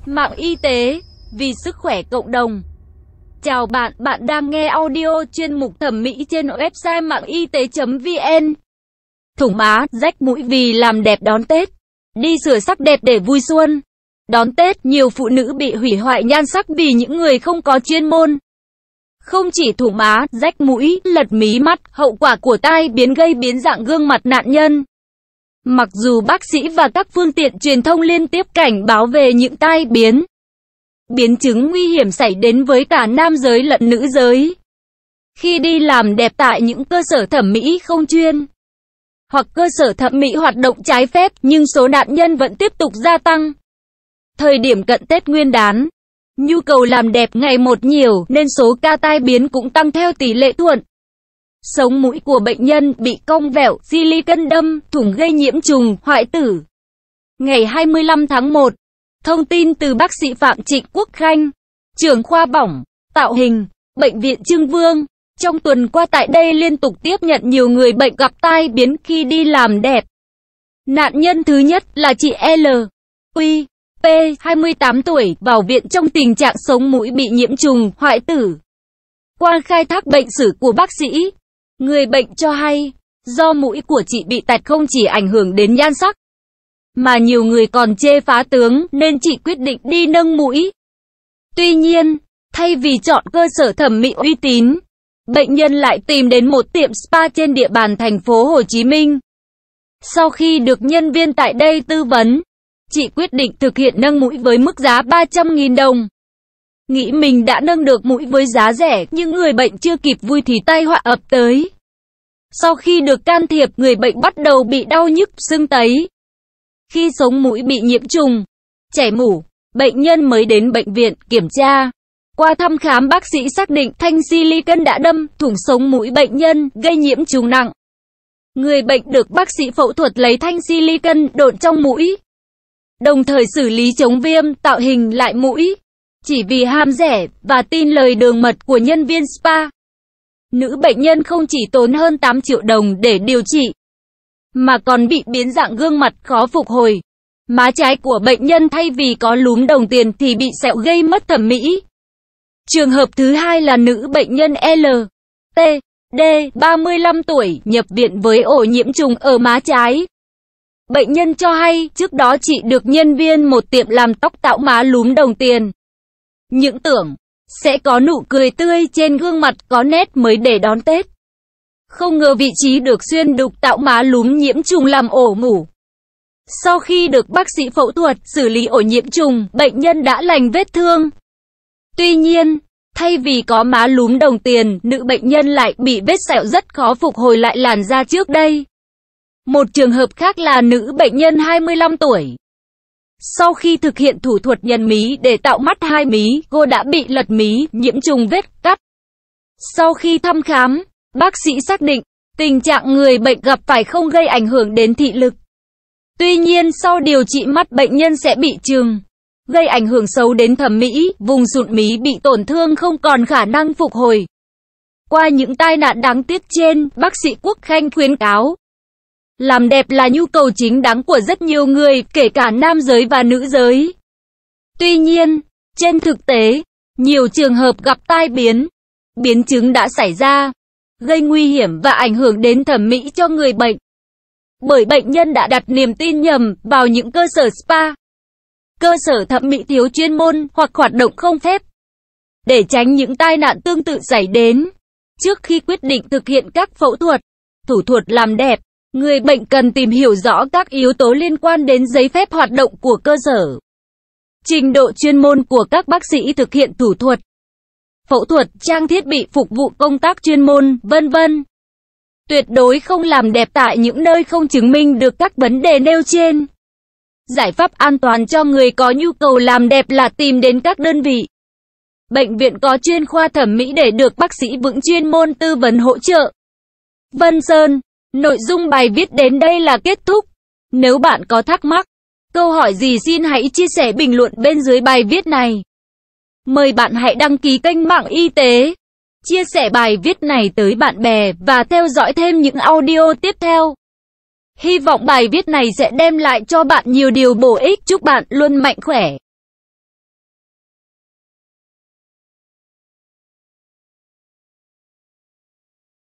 Mạng y tế, vì sức khỏe cộng đồng. Chào bạn, bạn đang nghe audio chuyên mục thẩm mỹ trên website mạng y tế.vn. Thủng má, rách mũi vì làm đẹp đón Tết. Đi sửa sắc đẹp để vui xuân. Đón Tết, nhiều phụ nữ bị hủy hoại nhan sắc vì những người không có chuyên môn. Không chỉ thủng má, rách mũi, lật mí mắt, hậu quả của tai biến gây biến dạng gương mặt nạn nhân. Mặc dù bác sĩ và các phương tiện truyền thông liên tiếp cảnh báo về những tai biến chứng nguy hiểm xảy đến với cả nam giới lẫn nữ giới khi đi làm đẹp tại những cơ sở thẩm mỹ không chuyên hoặc cơ sở thẩm mỹ hoạt động trái phép, nhưng số nạn nhân vẫn tiếp tục gia tăng. Thời điểm cận Tết Nguyên đán, nhu cầu làm đẹp ngày một nhiều nên số ca tai biến cũng tăng theo tỷ lệ thuận. Sống mũi của bệnh nhân bị cong vẹo, silicon đâm, thủng gây nhiễm trùng, hoại tử. Ngày 25 tháng 1, thông tin từ bác sĩ Phạm Trịnh Quốc Khanh, trưởng khoa bỏng, tạo hình, Bệnh viện Trưng Vương. Trong tuần qua tại đây liên tục tiếp nhận nhiều người bệnh gặp tai biến khi đi làm đẹp. Nạn nhân thứ nhất là chị L. Quy, P, 28 tuổi, vào viện trong tình trạng sống mũi bị nhiễm trùng, hoại tử. Qua khai thác bệnh sử của bác sĩ, người bệnh cho hay, do mũi của chị bị tạch không chỉ ảnh hưởng đến nhan sắc, mà nhiều người còn chê phá tướng nên chị quyết định đi nâng mũi. Tuy nhiên, thay vì chọn cơ sở thẩm mỹ uy tín, bệnh nhân lại tìm đến một tiệm spa trên địa bàn thành phố Hồ Chí Minh. Sau khi được nhân viên tại đây tư vấn, chị quyết định thực hiện nâng mũi với mức giá 300.000 đồng. Nghĩ mình đã nâng được mũi với giá rẻ, nhưng người bệnh chưa kịp vui thì tai họa ập tới. Sau khi được can thiệp, người bệnh bắt đầu bị đau nhức, sưng tấy. Khi sống mũi bị nhiễm trùng, chảy mủ, bệnh nhân mới đến bệnh viện kiểm tra. Qua thăm khám, bác sĩ xác định thanh silicon đã đâm thủng sống mũi bệnh nhân, gây nhiễm trùng nặng. Người bệnh được bác sĩ phẫu thuật lấy thanh silicon độn trong mũi, đồng thời xử lý chống viêm, tạo hình lại mũi. Chỉ vì ham rẻ và tin lời đường mật của nhân viên spa, nữ bệnh nhân không chỉ tốn hơn 8 triệu đồng để điều trị, mà còn bị biến dạng gương mặt khó phục hồi. Má trái của bệnh nhân thay vì có lúm đồng tiền thì bị sẹo gây mất thẩm mỹ. Trường hợp thứ hai là nữ bệnh nhân L. T. D. 35 tuổi, nhập viện với ổ nhiễm trùng ở má trái. Bệnh nhân cho hay, trước đó chị được nhân viên một tiệm làm tóc tạo má lúm đồng tiền. Những tưởng sẽ có nụ cười tươi trên gương mặt có nét mới để đón Tết. Không ngờ vị trí được xuyên đục tạo má lúm nhiễm trùng làm ổ mủ. Sau khi được bác sĩ phẫu thuật xử lý ổ nhiễm trùng, bệnh nhân đã lành vết thương. Tuy nhiên, thay vì có má lúm đồng tiền, nữ bệnh nhân lại bị vết sẹo rất khó phục hồi lại làn da trước đây. Một trường hợp khác là nữ bệnh nhân 25 tuổi. Sau khi thực hiện thủ thuật nhấn mí để tạo mắt hai mí, cô đã bị lật mí, nhiễm trùng vết cắt. Sau khi thăm khám, bác sĩ xác định, tình trạng người bệnh gặp phải không gây ảnh hưởng đến thị lực. Tuy nhiên sau điều trị mắt bệnh nhân sẽ bị chừng, gây ảnh hưởng xấu đến thẩm mỹ, vùng sụn mí bị tổn thương không còn khả năng phục hồi. Qua những tai nạn đáng tiếc trên, bác sĩ Quốc Khanh khuyến cáo, làm đẹp là nhu cầu chính đáng của rất nhiều người, kể cả nam giới và nữ giới. Tuy nhiên, trên thực tế, nhiều trường hợp gặp tai biến chứng đã xảy ra, gây nguy hiểm và ảnh hưởng đến thẩm mỹ cho người bệnh. Bởi bệnh nhân đã đặt niềm tin nhầm vào những cơ sở spa, cơ sở thẩm mỹ thiếu chuyên môn hoặc hoạt động không phép. Để tránh những tai nạn tương tự xảy đến, trước khi quyết định thực hiện các phẫu thuật, thủ thuật làm đẹp, người bệnh cần tìm hiểu rõ các yếu tố liên quan đến giấy phép hoạt động của cơ sở, trình độ chuyên môn của các bác sĩ thực hiện thủ thuật, phẫu thuật, trang thiết bị phục vụ công tác chuyên môn, vân vân. Tuyệt đối không làm đẹp tại những nơi không chứng minh được các vấn đề nêu trên. Giải pháp an toàn cho người có nhu cầu làm đẹp là tìm đến các đơn vị, bệnh viện có chuyên khoa thẩm mỹ để được bác sĩ vững chuyên môn tư vấn hỗ trợ. Vân Sơn. Nội dung bài viết đến đây là kết thúc. Nếu bạn có thắc mắc, câu hỏi gì xin hãy chia sẻ bình luận bên dưới bài viết này. Mời bạn hãy đăng ký kênh Mạng Y tế, chia sẻ bài viết này tới bạn bè và theo dõi thêm những audio tiếp theo. Hy vọng bài viết này sẽ đem lại cho bạn nhiều điều bổ ích. Chúc bạn luôn mạnh khỏe.